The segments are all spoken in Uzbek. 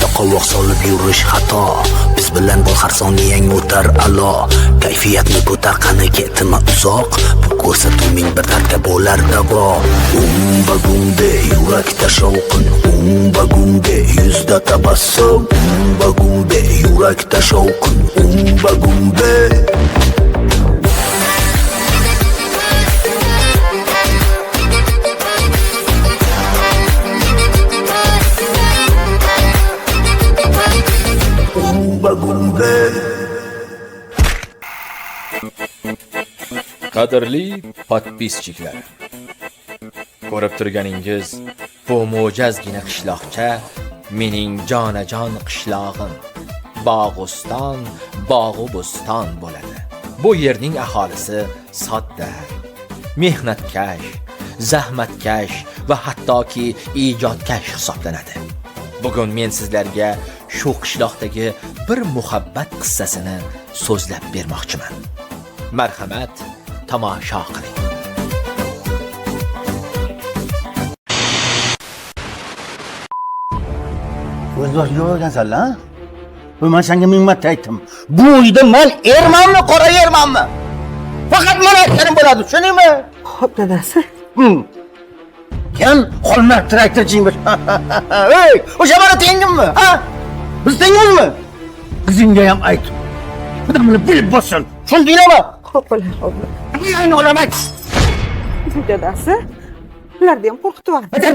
hayotda qovoq solib yurish xato. Biz bilan bu har soniyang o'tar alo. Kayfiyatni ko'tar qani ketma uzoq. Bu ko'rsatuvning bir dardga bo'lar davo. Umba gumbe yurakda shovqin, umba gumbe yuzda tabassum, umba gumbe yurakda shovqin, umba gumbe. Qadrli podpisчиклар, ko'rib turganingiz bu mo'jazgina qishloqcha mening jonajon qishlog'im, bog'uston, bog'u buston bo'ladi. Bu yerning aholisi sodda, mehnatkash, zahmatkash va hattoki ijodkash hisoblanadi. Bugun men sizlarga shu qishloqdagi bir muhabbat qissasini so'zlab bermoqchiman. Marhamat, tomosha qiling. O'z boshiga olgansan-la? Men senga ming marta aytdim. Bu uyda men ermanmi, qora ermanmi? Faqat men aytganim bo'ladi, tushundingmi? Xo'p, dadasi. Kim qolmab traktorchingmi? Ey, o'sha bola tengimmi? Ha? Biz tengmizmi? Qizingga ham ayt. Odamni bilib bossin. Tushundingmi? Xo'p, xo'p. Ayni olaman. Dadasi, ularni ham qo'rqitib yuboradi.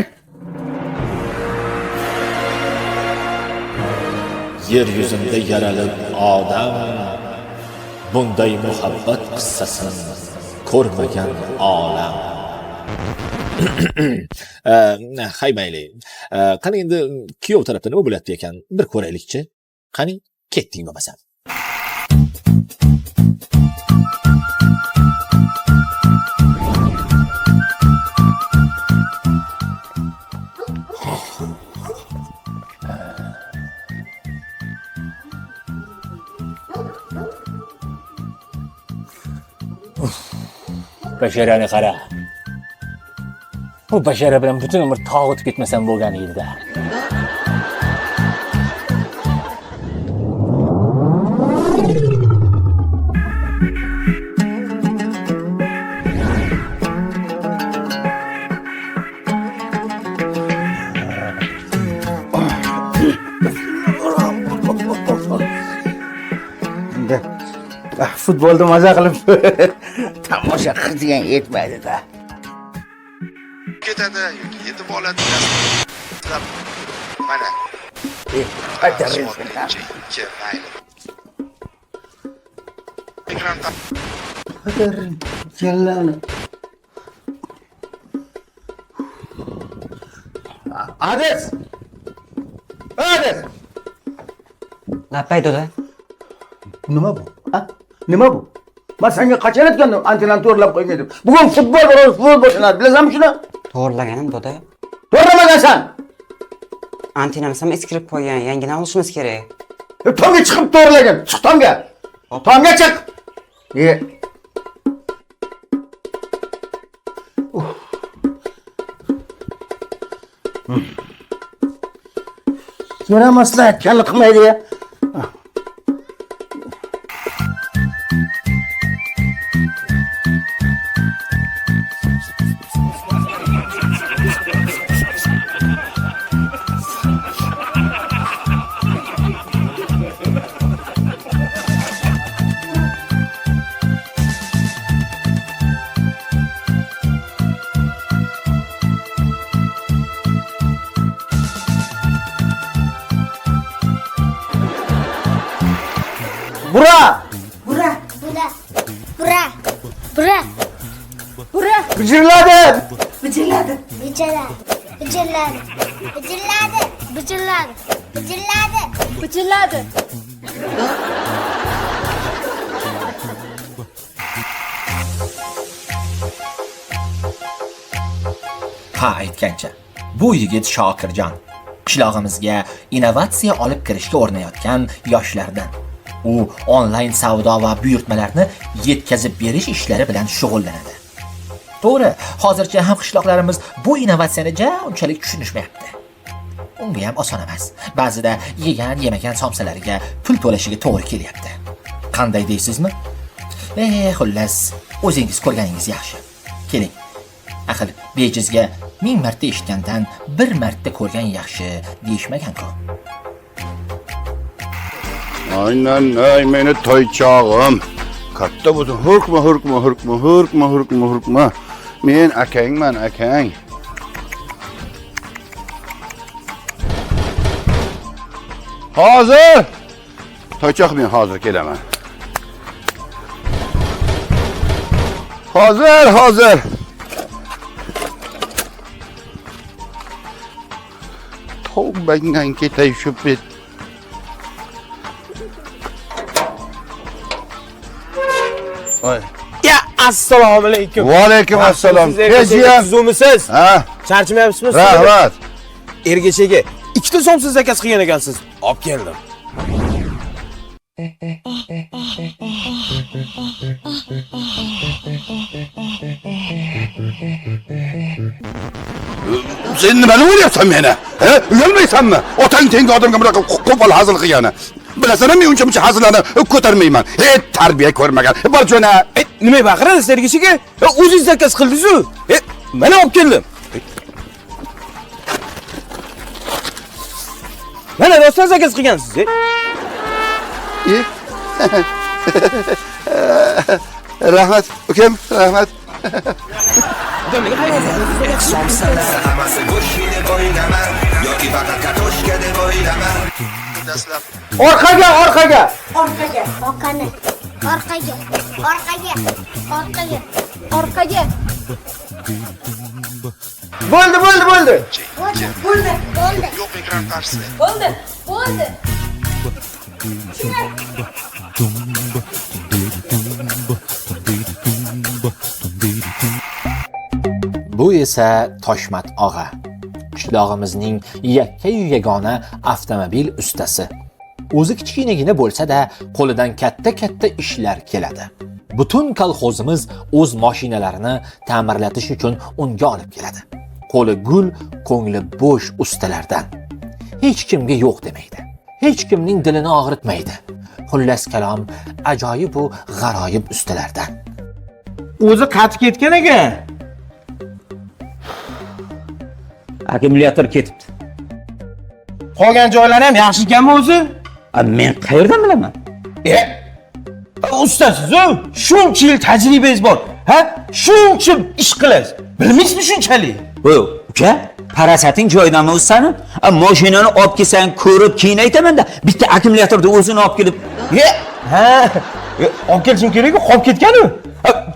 Yer yuzida yaralib odam bunday muhabbat qissasini ko'rmagan olam. Hay mayli. Qani endi kuyov tarafdan nima bo'lyapti ekan? Bir ko'raylikchi. Qani ketding bo'lmasam. Basharani qara. Bu bashara bilan butun umr tog' o'tib ketmasam bo'lgan edi-da. Futbolda maza qilib tomosha qilgan yetmaydi-da. Ketadi yoki yetib oladi. Mana. Qaytarilsin. Mayli. Ekran Jallani. Ades. Ades. Lapay doda. Nima bu? Ha? Nima bu? Men senga qachon aytgandim, antenani to'g'rilab qo'ymaydi. Bugun futbol boshlanadi, bilasanmi shuni? To'g'rilaganim doda. To'g'rilamagansan. Antenamiz ham eskirib qo'ygan, yangini olishimiz kerak. Tomga chiqib to'g'rilagan. Chiq tomga. Tomga chiq. Yana maslahat qilmaydi ya. Bura! Bıcırladı! Ha, aytgancha. Bu yigit Shokirjon. Qishlog'imizga innovatsiya olib kirishga o'rnayotgan yoshlardan. U onlayn savdo va buyurtmalarni yetkazib berish ishlari bilan shug'ullanadi. To'g'ri, hozircha ham qishloqlarimiz bu innovatsiyani unchalik tushunishmayapti. unga ham oson emas. Ba'zida yemagan somsalariga pul to'lashiga to'g'ri kelyapti. Qanday deysizmi? Xullas, o'zingiz ko'rganingiz yaxshi. Keling. Axir bejizga 1000 marta eshitgandan 1 marta ko'rgan yaxshi deyishmagan-ku. Aynan, meni toychog'im. Katta bo'lsin. Hurkma. Men akangman, akang. Hozir. Toychoq men hozir kelaman. Hozir. Tavbangdan ketay shu bet. Oy. Ya assalomu alaykum. Va alaykum assalom. Teziyam. Sizmisiz? Ha? Charchamayapsizmi? Rahmat. Ergashaga 2 ta somsa zakaz qilgan ekansiz. Olib keldim. Sen nimani o'ylayapsan meni? Ha? Uyalmaysanmi? Otang tengi odamga bunaqa qo'pol hazil qilgani. Bilasan, men uncha hazillarni ko'tarmayman. Tarbiya ko'rmagan. Bor jo'na. Nima baqirasiz ergashaga? O'zingiz zakaz qildingiz-ku. Mana olib keldim. Mana rostdan zakaz qilgansiz. Rahmat, ukam, rahmat. Orqaga. Orqaga. Bo'ldi. Yo'q ekran qarshisida. Bo'ldi. Bu esa Toshmat og'a, qishlog'imizning yakka-yagona avtomobil ustasi. O'zi kichkinagina bo'lsa-da, qo'lidan katta ishlar keladi. Butun kolxozimiz o'z mashinalarini ta'mirlatish uchun unga olib keladi. Qo'li gul, ko'ngli bo'sh ustalardan. Hech kimga yo'q demaydi. Hech kimning dilini og'ritmaydi. Xullas kalom, ajoyib u g'aroyib ustalardan. O'zi qatib ketgan ekan. Akkumulyator ketibdi. Qolgan joylari ham yaxshi ekanmi o'zi? Men qayerdan bilaman? Ustasiz-ku, shuncha yil tajribangiz bor. Ha? Shuncha ish qilasiz. Bilmaysizmi shunchalik? Uka, parasating joyidami o'zsani? Mashinani olib kelsang, ko'rib keyin aytaman-da, bitta akkumulyatorni o'zini olib kelib. Olib kelishim kerak-ku, qolib ketgan-ku.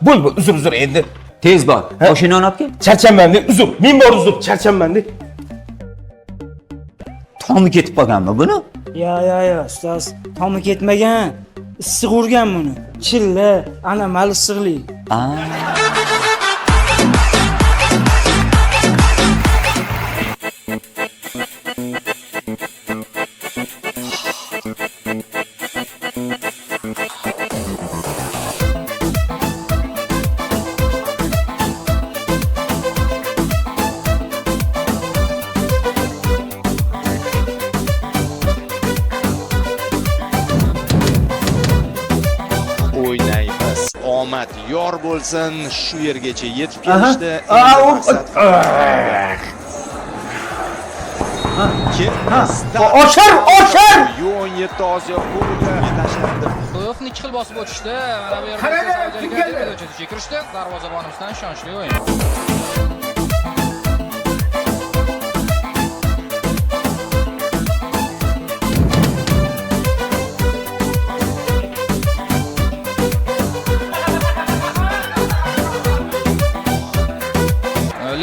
Bo'l, uzr endi. Tez bor. Mashinani olib kel. Charchaman deb uzr. Men bor uzr, charchaman deb. Tomi ketib qolganmi buni? Ya, ustoz, tomi ketmagan. Issiq urgan buni. Chilla, ana mal issiqli. Omad yor bo'lsin, shu yergacha yetib kelishdi. Oshar! 17 Osiyo Kubogi tashlandi. To'yovni 2 xil bosib o'tishdi. Mana bu yerda kirishdi. Darvozabonimizdan ishonchli o'yin.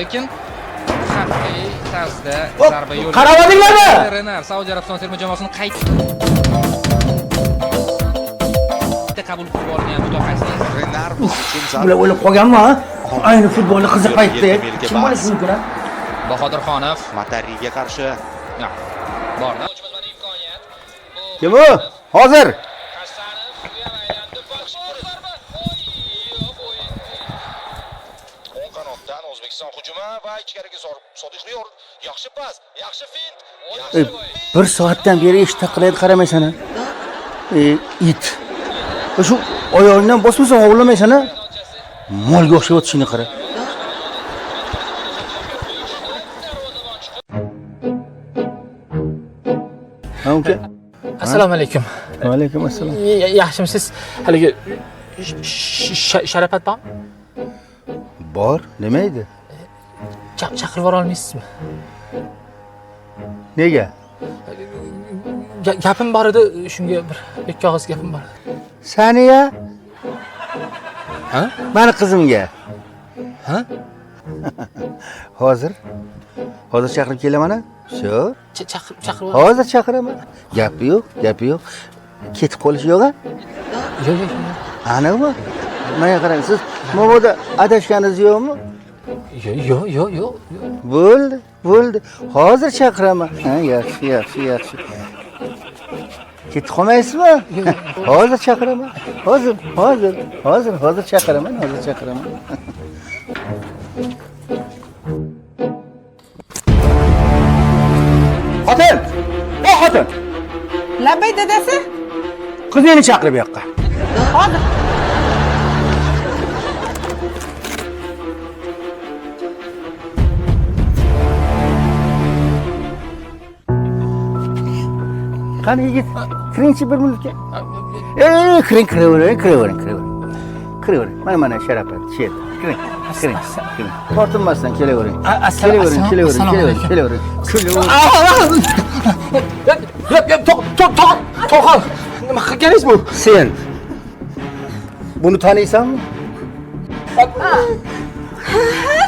Lekin xavfli tarzda zarba yo'l. Qaramadinglarmi? Renar Saudiya Arabistoni terma jamoasini qayta qabul qilib olgan mutaxassis. Renar Bular o'ylab qolganmi? Ayni futbolni qiziq paytda kim bo'lishi mumkin? Bahodirxonov Matariga qarshi. Borda. Kim u? Hozir. O'ng qanotdan O'zbekiston hujumi va ichkariga Sodiq Riyor. Yaxshi pas, yaxshi fint. Bir soatdan beri ish taqqilaydi qaramaysan ha. It. Shu oyog'ingdan bosmasang ovlamaysan ha. Molga o'xshab o'tishini qara. Aka. Assalomu alaykum. Va alaykum assalom. Yaxshimisiz? Haligi Sharafat bormi? Bor, nima edi? Chaqirib yubora olmaysizmi? Nega? Gapim bor edi, shunga bir ikki og'iz gapim bor. Saniya? Ha? Mani qizimga. Ha? Hozir chaqirib kelaman a? Shu. Chaqirib. Hozir chaqiraman. Gapi yo'q. Ketib qolish yo'q-a? Yo'q. Ana bu. Menga qarang, siz mobodo adashganingiz yo'qmi? Yo'q. Bo'ldi. Hozir chaqiraman. Ha, yaxshi. Ketib qolmaysizmi? Hozir chaqiraman. Hozir chaqiraman. Xotin! Xotin! Labbay dadasi. Qizingni chaqirib bu yoqqa. Hozir. Qani yigit, kiringchi bir minutga. Kiravering. Mana Sharafat, sher. Kiring. Tortinmasdan kelavering. Kelavering. To'g'ri. Nima qilganingiz bu? Sen buni taniysanmi?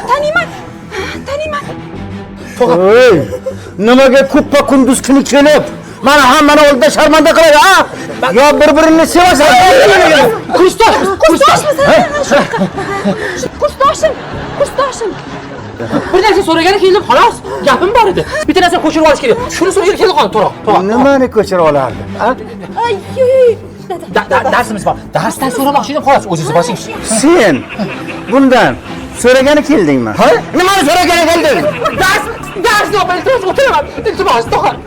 Taniyman. Ey, nimaga kuppa kunduz kuni kelib, mana hammani oldida sharmanda qiladi, ha? Yo bir-birini sevasan. Kursdoshim. Bir narsa so'ragani keldim, xolos. Gapim bor edi. Bitta narsa ko'chirib olish kerak. Shuni so'ragani keldim, to'g'ri. Nimani ko'chirib olardi? Darsimiz bor. Darsdan so'ramoqchi edim, xolos. O'zingiz bosing. Sen bundan so'ragani keldingmi? Ha? Nimani so'ragani kelding? Dars yo'q, iltimos o'tiraman. Iltimos, to'g'ri.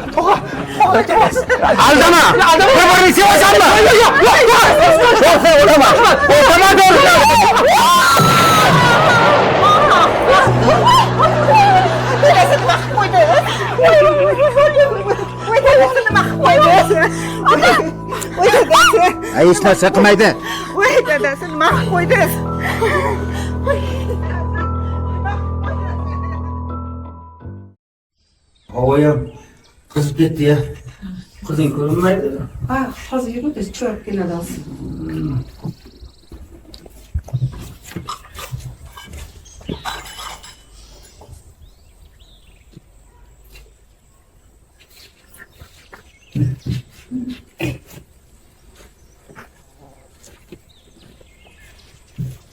Aldama. Bir-birini sevasanmi? Yo'q. O'tama. Hech narsa qilmaydi. Voy dadasi, nima qilib qo'ydingiz? Havoyam qizib ketdi-ya. Qizing ko'rinmaydi. Hozir yurib, chiqib keladi hozir.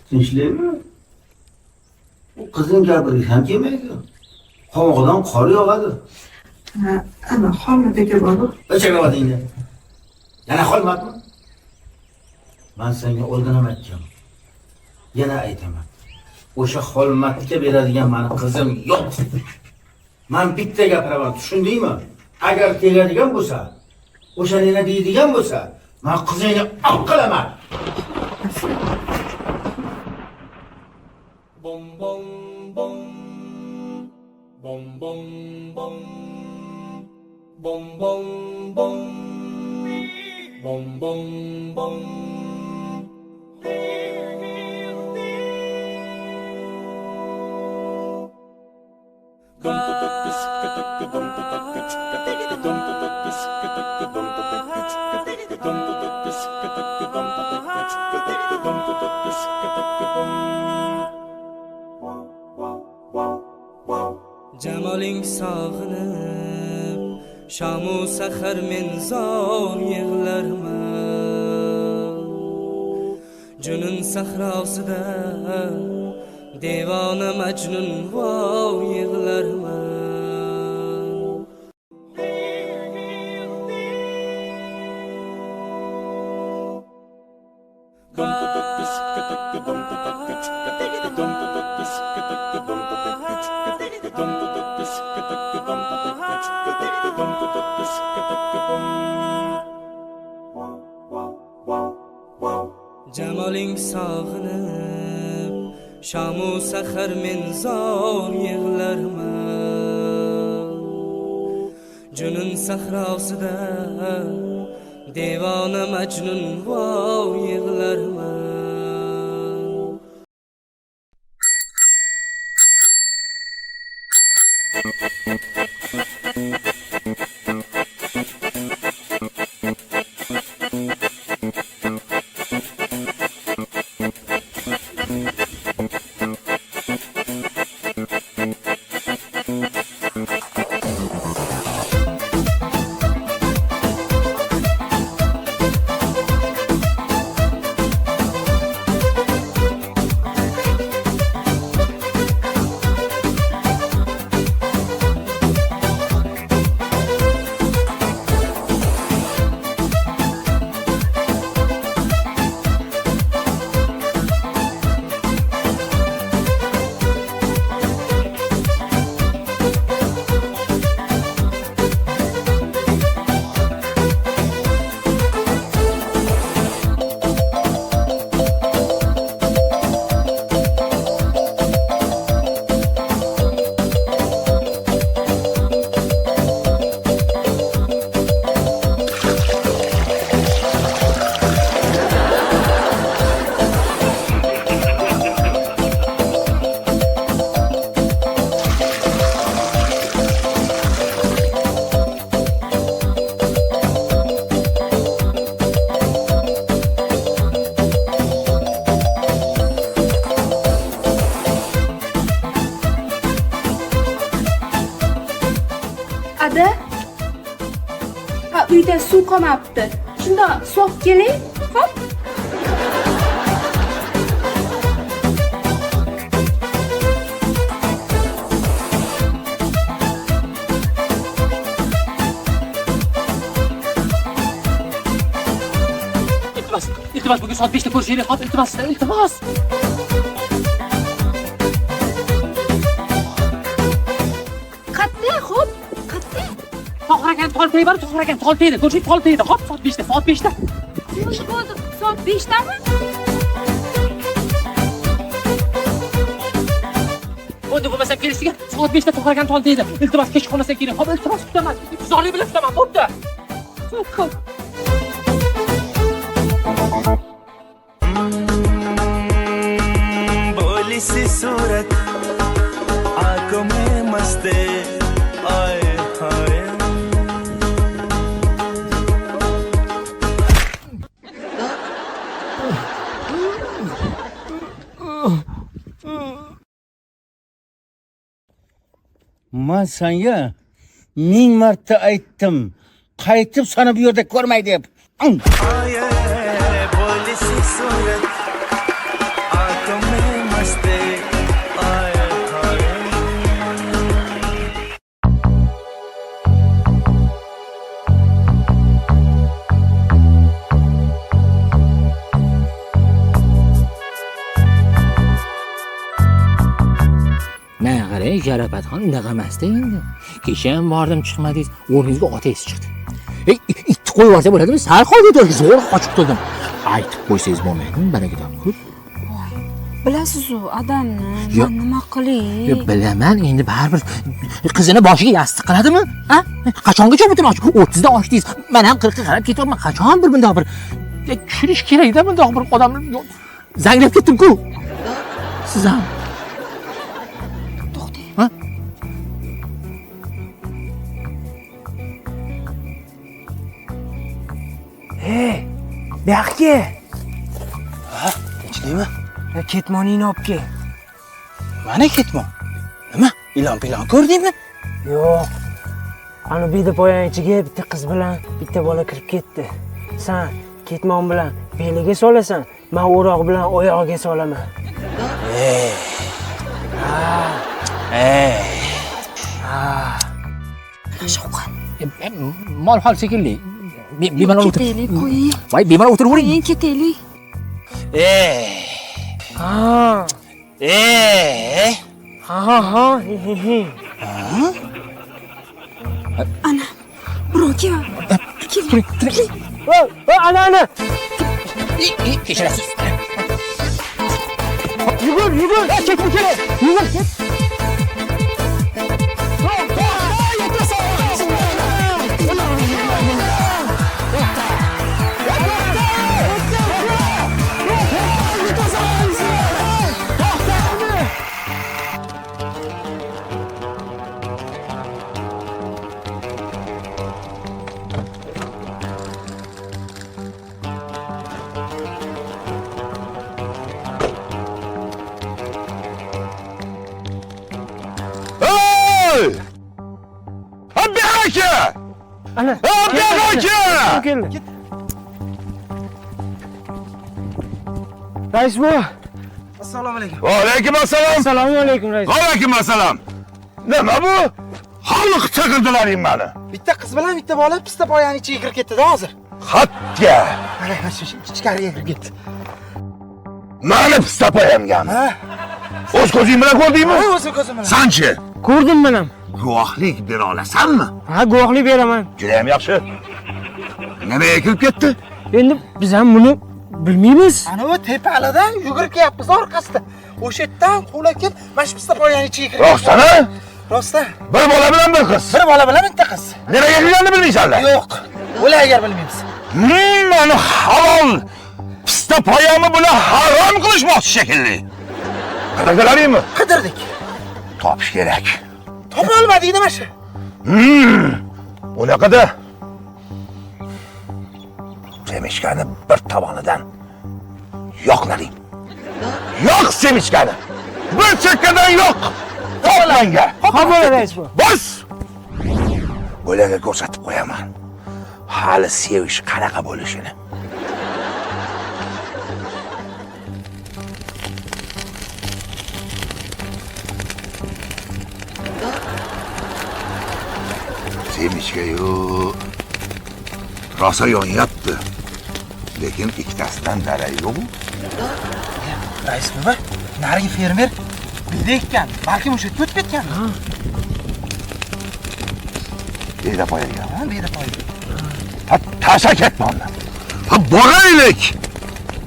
Tinchlikmi? Bu qizning gapiga ham kelmaydi. Qovog'idan qor yog'adi. Ana xolmadagi bola. O'chagamadingni. Yana xolmadmi? Men senga o'rganam aytdim. Yana aytaman. O'sha xolmatga beradigan meni qizim yo'q. Men bitta gapiraman, tushundingmi? Agar tegadigan bo'lsa, o'sha nima deydigan bo'lsa, men qizingni olib qilaman. Jamoling sog'inib, shamu sahar men zor yig'larman. Junun sahrosida devona majnun voy yig'larman. Jamoling sog'inib, shamu sahar men zor yig'larman. Junun sahrosida devona majnun vov yig'larman. Ada? Ha, uyda suv qolmabdi. Shunda suv kelay. Xo'p. İltimas bugün saat 5'te ko'rishaylik. Hop, iltimos. Qattiq, xo'p. Qattiq. To'g'ri ekan, toltaydi. Ko'rishib toltaydi. Hop, soat 5'te. Nima bo'ldi? Soat 5dami? O'nda bo'lmasam kelishiga soat 5'te to'g'ri ekan toltaydi. Iltimos kech qolmasa kerak. Hop, iltimos kutaman. Zorlik bilan kutaman. Bo'pti. Xo'p. बोली सी सूरत आंखों में मस्ते आए हाय Men senga 1000 marta aytdim. Qaytib seni bu yerda ko'rmay deb. बोली सी सूरत आंखों में मस्ते आए हाय Mana qarang, Sharafatxon unaqa emasda endi. Kecha ham bordim, chiqmadingiz, o'rningizga otangiz chiqdi. Ikki qo'yib olsa bo'ladimi? Sal qoldi, zo'r qochib turdim. Aytib qo'ysangiz bo'lmaydimi? Baraka topib. Bilasiz-ku, adamni Yo'q. men nima qilay? Bilaman, endi baribir qizini boshiga yastig' qiladimi? Ha? Qachongacha butun och? 30 da ochdingiz. Men ham 40 ga qarab ketyapman. Qachon bir bundoq bir tushunish kerak-da bundoq bir odamni zanglab ketdim-ku. Siz ham To'xtang. Hey, buyoqqa. Ha, tinchlikmi? Ketmoningni olib kel. Mana ketmon. Nima? Ilon ko'rdingmi? Yo'q. Ana bida poyan ichiga bitta qiz bilan bitta bola kirib ketdi. Sen ketmon bilan beliga solasan, men o'roq bilan oyog'iga solaman. Shovqat. mol hol shekilli. Bemalol o'tir. Ketaylik, qo'ying. Voy, bemalol o'tiravering. Qo'ying, ketaylik. Ana, birov kelyapti. Turing. Ana. Kechirasiz. Yugur, yugur. Ketma kerak. Yugur, ket. Abi aka! Ana. Abi aka! Keldi. Rais bu. Assalomu alaykum. Va alaykum assalom. Assalomu alaykum rais. Va alaykum assalom. Nima bu? Xalq chaqirdilaring meni. Bitta qiz bilan bitta bola pista poyani ichiga kirib ketdi-da hozir. Xatga. Mana ichkariga kirib ketdi. Meni pista poyamgami? O'z ko'zing bilan ko'rdingmi? Ha, o'z ko'zim bilan. Sanchi? Ko'rdim men ham. Guvohlik bera olasanmi? Ha, guvohlik beraman. Juda ham yaxshi. Nimaga kirib ketdi? Endi biz ham buni bilmaymiz. Ana u tepalidan yugurib kelyapmiz orqasida. O'sha yerdan quvlab kelib, mana shu pista poyani ichiga kirib ketdi. Rostmi? Rostdan. Bir bola bilan bir qiz. Bir bola bilan bitta qiz. Nimaga kirganini bilmaysanlar? Yo'q. O'lay agar bilmaymiz. Meni halol pista poyamni bilan harom qilishmoqchi shekilli. Qidirdilaringmi? Qidirdik. Topish kerak. Topa olmadik nima shu? Unaqada Semishkani bir tomonidan yo'qlaring. Yo'q Semishkani. Bir chekkadan yo'q. To'langa. Qabul rais bu. Bas! Bo'laga ko'rsatib qo'yaman. Hali sevish qanaqa bo'lishini. Semishga yo'q. Rosa yonyapti. Lekin ikkitasidan darak yo'q. Rais buva, narigi fermer biyda ekan. Balkim o'sha o'tib ketgan. Biyda poyaga. Ha, biyda poyaga. Ha, tasha ketma ondan. Ha, boraylik.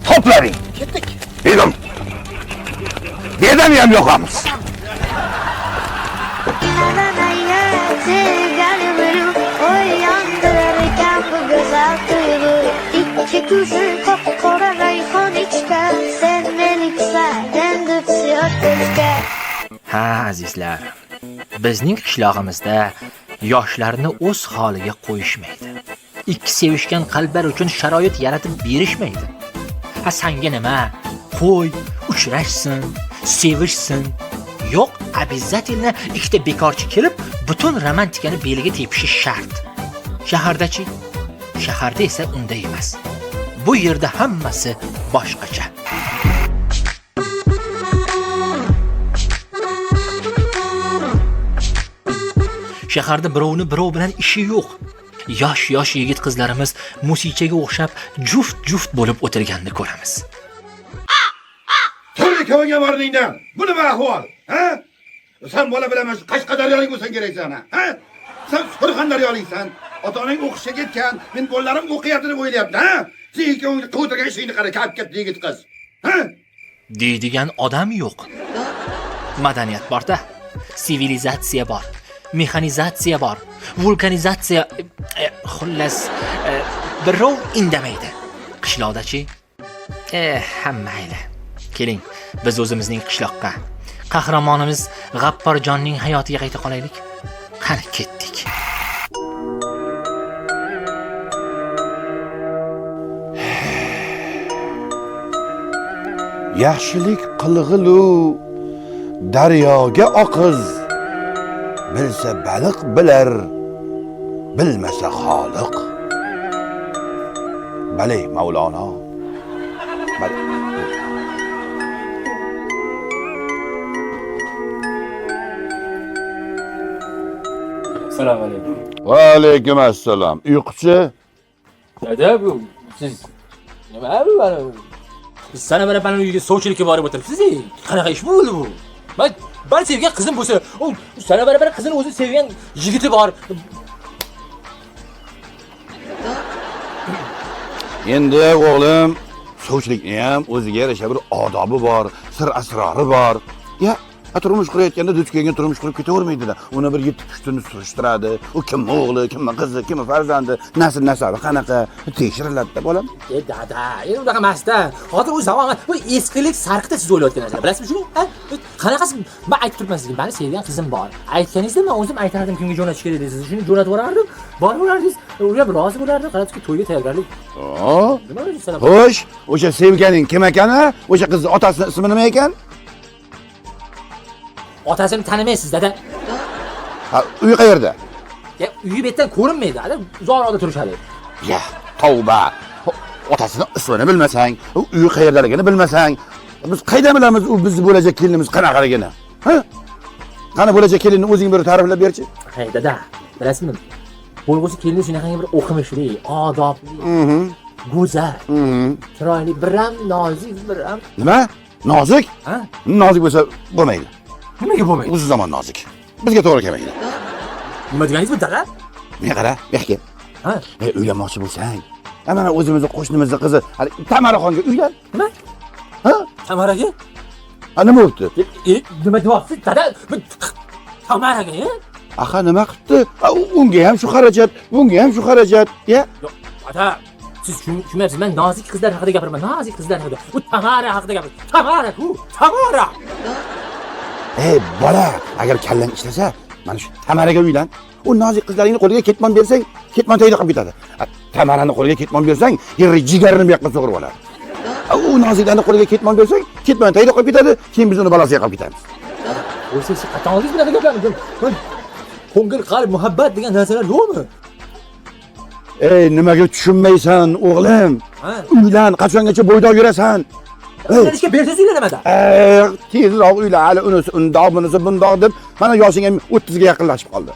Toplaring. Ketdik. Dedim. Bedani ham yo'qamiz. Ha, azizlar. Bizning qishlog'imizda yoshlarni o'z holiga qo'yishmaydi. Ikki sevishgan qalblar uchun sharoit yaratib berishmaydi. Ha, senga nima? Qo'y, uchrashsin, sevishsin. Yo'q, обязательно ikkita bekorchi kelib, butun romantikani beliga tepishi shart. Shahardachi? Shaharda esa unday emas. Bu yerda hammasi boshqacha. Shaharda birovni birov bilan ishi yo'q. Yosh yigit qizlarimiz musichaga o'xshab juft bo'lib o'tirganini ko'ramiz. Turli ko'nga bordingdan. Bu nima ahvol? Ha? Sen bola bilan Qashqadaryolik bo'lsan keraksan, ha? Sen Surxondaryoliksan. Ota-onang o'qishga ketgan, men bolalarim o'qiyapti deb o'ylayapti, ha? Sen ikkoving qo'tirgan ishingni qara, katta yigit qiz. Ha? Deydigan odam yo'q. Madaniyat bor-da, sivilizatsiya bor, mexanizatsiya bor, vulkanizatsiya, xullas, birov indamaydi. Qishloqdachi? Hammayli. Keling, biz o'zimizning qishloqqa, qahramonimiz G'apporjonning hayotiga qayta qolaylik. Qani ketdik. Yaxshilik qilg'ilu daryoga oqiz. Bilsa baliq bilar, bilmasa xoliq. Bale, Mavlono. Bale. Assalomu alaykum. Va alaykum assalom. Uyquchi? Dada bu siz nima bu mana? Biz sana mana bana uyga sovchilikka borib o'tiribsiz. Qanaqa ish bo'ldi bu? Ben sevgan qizim bo'lsa, u sana barabar qizini o'zi sevgan yigiti bor. Endi o'g'lim, Sovchilikning ham o'ziga yarasha bir odobi bor, sir asrori bor. Ya, turmush qurayotganda duch kelgan turmush qurib ketavermaydi-da. Uni bir yetti pushtini surishtiradi. U kim o'g'li, kim qizi, kim farzandi, nasl nasabi qanaqa tekshiriladi-da, bolam. Dada, endi unaqa emas-da. Hozir u zamon, bu eskilik sarqita siz o'ylayotgan narsa. Bilasizmi shuni? Ha? Qanaqasi? Men aytib turibman sizga, meni sevgan qizim bor. Aytganingizda men o'zim aytardim kimga jo'natish kerak deysiz. Shuni jo'natib yuborardim. Bor bo'lardingiz. Ular rozi bo'lardi. Qarabki, to'yga tayyorgarlik. Xo'sh, o'sha sevganing kim ekani? O'sha qizning otasining ismi nima ekan? Otasini tanimaysiz, dada. Ha, uy qayerda? Ya, uyi betdan ko'rinmaydi, dada. Uzoqroqda turishadi. Ya, tavba. Otasining ismini bilmasang, uyi qayerdaligini bilmasang, biz qaydan bilamiz u bizni bo'lajak kelinimiz qanaqaligini? Ha? Qani bo'lajak kelinni o'zing bir ta'riflab berchi? Hey, dada, bilasizmi? Bo'lg'usi kelini shunaqangi bir o'qimishli, odobli, go'zal, chiroyli, biram nozik, biram. Nima? Nozik? Ha? Nozik bo'lsa bo'lmaydi. Nimaga bo'lmaydi? O'zi zamon nozik. Bizga to'g'ri kelmaydi. Nima deganingiz bu, dada? Menga qara, yo'q. Ha? Uylanmoqchi bo'lsang, mana o'zimizni qo'shnimizning qizi, Tamaraxonga uylan. Nima? Ha? Tamaraga? Ha, nima bo'ldi? Nima deyapsiz, dada? Tamaraga, Aha, nima qilibdi? Unga ham shu xarajat, bunga ham shu xarajat. Ya? Yo'q, dada, siz tushunmayapsiz. Men nozik qizlar haqida gapiraman. Nozik qizlar haqida. U Tamara haqida gapiraman. Tamara. Ey, bola, agar kallang ishlasa, mana shu Tamaraga uylan. U nozik qizlaringni qo'liga ketmon bersang, ketmon tayda qilib ketadi. Tamarani qo'liga ketmon bersang, yerni jigarini bu yoqqa sug'urib oladi. U noziklarni qo'liga ketmon bersang, ketmon tayda qilib ketadi, keyin biz uni balosiga qilib ketamiz. Siz qachongiz bunaqa gaplarni? Ko'ngil, qalb, muhabbat degan narsalar yo'qmi? Ey, nimaga tushunmaysan, o'g'lim? Uylan, qachongacha bo'ydoq yurasan? Uylanishga bersizlar nimada? Tezroq uylan, hali unisi undoq, bunisi bundoq deb, mana yoshing ham 30 ga yaqinlashib qoldi.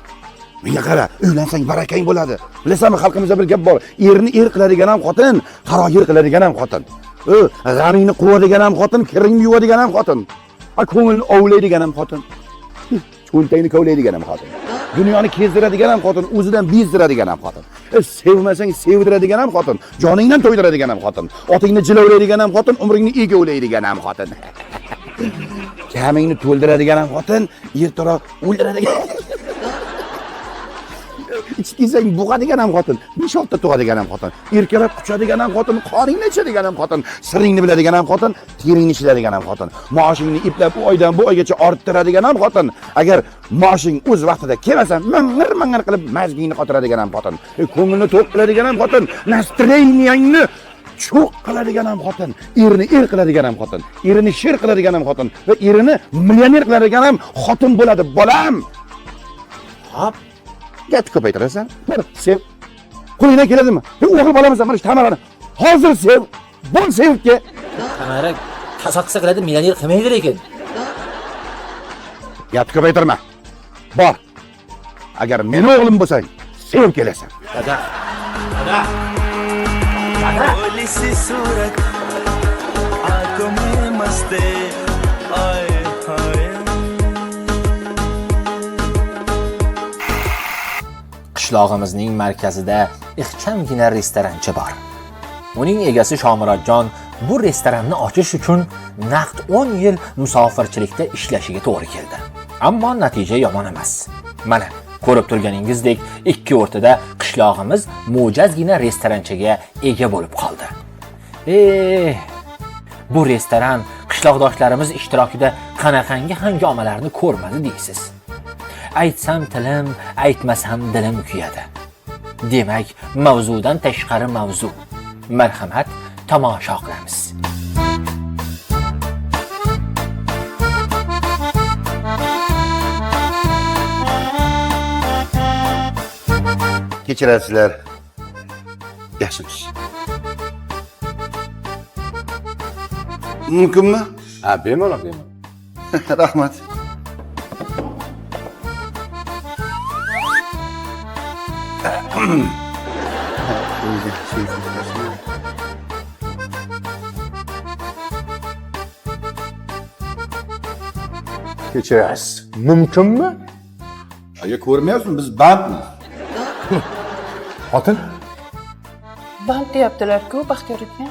Menga qara, uylansang barakang bo'ladi. Bilasanmi, xalqimizda bir gap bor. Erni er qiladigan ham xotin, qaroyir qiladigan ham xotin. G'amingni quvadigan ham xotin, kiringni yuvadigan ham xotin. Ko'ngilni ovlaydigan ham xotin. Cho'ntagini kovlaydigan ham xotin. Dunyoni kezdiradigan ham xotin, o'zidan bezdiradigan ham xotin. Sevmasang sevdiradigan ham xotin, joningdan to'ydiradigan ham xotin. Otingni jilovlaydigan ham xotin, umringni egovlaydigan ham xotin. Kamingni to'ldiradigan ham xotin, ertaroq o'ldiradigan. Ichkisang bug'adigan ham xotin, beshotda tug'adigan ham xotin, erkalab quchadigan ham xotin, qoningni ichadigan ham xotin, siringni biladigan ham xotin, teringni ishlaydigan ham xotin, maoshingni iplab u oydan bu oygacha orttiradigan ham xotin. Agar maoshing o'z vaqtida kelmasa, mang'ir qilib mazgingni qotiradigan ham xotin, ko'ngilni to'q qiladigan ham xotin, настроениеңni cho'q qiladigan ham xotin, erni er qiladigan ham xotin, erini sher qiladigan ham xotin va erini millioner qiladigan ham xotin bo'ladi, bolam. Hop. Gap ko'paytirasan. Sev. Qo'lingdan keladimi? O'g'il bolamisan, mana shu Tamarani. Hozir sev. Bo'l sevibga. Tamara kasaqsa qiladi, millioner qilmaydi lekin. Gap ko'paytirma. Bor. Agar meni o'g'lim bo'lsang, sevib kelasan. Dada. Polisi surat आंखों में मस्ते आए हाय Qishlog'imizning markazida ixchamgina restoranchi bor. Uning egasi Shomurodjon bu restoranni ochish uchun naqd 10 yil musofirchilikda ishlashiga to'g'ri keldi. Ammo natija yomon emas. Mana, ko'rib turganingizdek, ikki o'rtada qishlog'imiz mo'jazgina restoranchiga ega bo'lib qoldi. Bu restoran qishloqdoshlarimiz ishtirokida qanaqangi hangomalarni ko'rmadi deysiz. Aytsam tilim, aytmasam dilim kuyadi. Demak, mavzudan tashqari mavzu. Marhamat, tomosha qilamiz. Kechirasizlar. Yaxshimiz. Mumkinmi? Ha, bemalol. Rahmat. Kechirasiz. Mumkinmi? Aka ko'rmayapsizmi? Biz bandmiz. Xotin? Band deyaptilar-ku, Baxtiyor aka.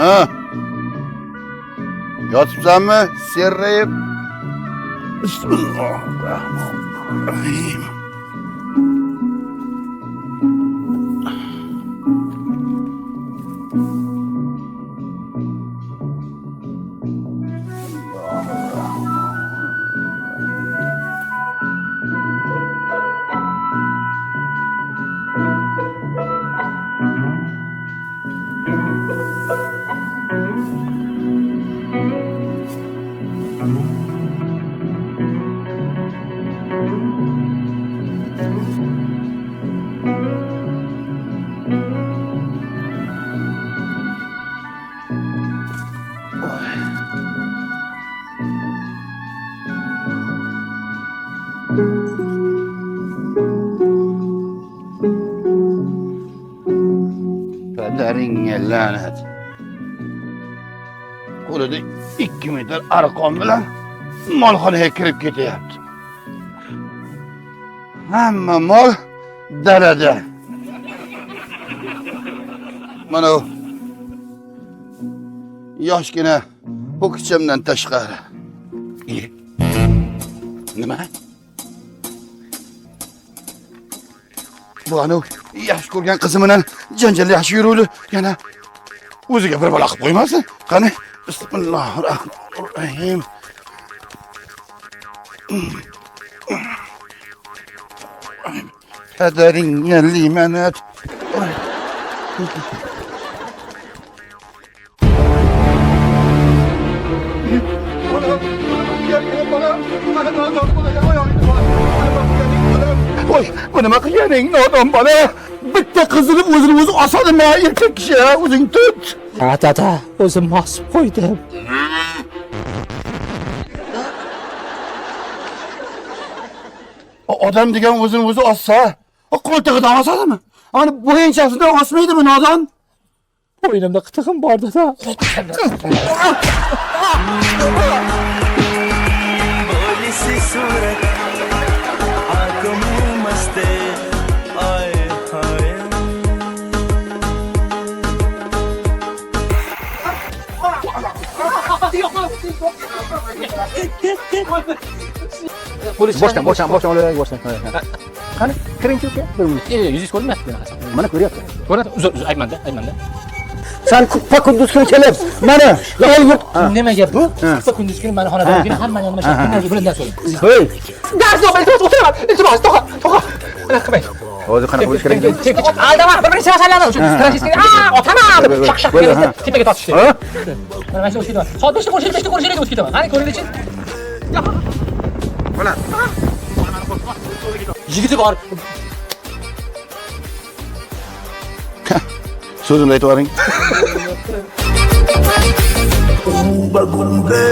Ha? Yotibsanmi? Serrayib. Bismillahirrohmanirrohim. Padaringga la'nat. Qo'lida 2 metr arqon bilan molxonaga kirib ketyapti. Hamma mol dalada. Mana u yoshgina o'qichamdan tashqari. Nima? Bu anu yaxshi ko'rgan qizi bilan janjallashib yuruvdi. Yana o'ziga bir bola qilib qo'ymasin. Qani, bismillahirrohmanirrohim. Qadaringga limonat. Voy, bu nima qilganing, nodon bola? Bitta qizini o'zini o'zi osadimi, erkak kishi, o'zing tut. Ha, dada, o'zim bosib qo'ydim. Odam degan o'zini o'zi ossa, qo'ltig'idan osadimi? Ani bo'yinchasidan osmaydimi, nodon? Bo'ynimda qitig'im bor, dada. सी सूरत आंखों में मस्ते आए हाय Boştan olarak boştan. Qani, kiring-chi uka. Yuzingiz ko'rinmayapti. Mana ko'ryapti. Ko'radi, uzr, aytmanda. Sen kuppa kunduz kuni kelib, mana el yurt. Nimaga bu? Kuppa kunduz kuni mani xonada bo'lgan hammani yonima kimlarga bilindan so'rang. Hey, Dars o'qiyman, o'tiraman. Iltimos, to'xa. Mana qilmang. o'zi qanaqa bo'lish kerak? Aldama, bir-birini sevasanlar uchun. Strategik. Otaman. Shaq-shaq tepaga tortishdi. Mana shu o'shida. Soat 5da qo'shilib o'tib ketaman. Qani ko'ringchi. Mana. Yigiti bor. So'zimni aytib yuboring. Gumbe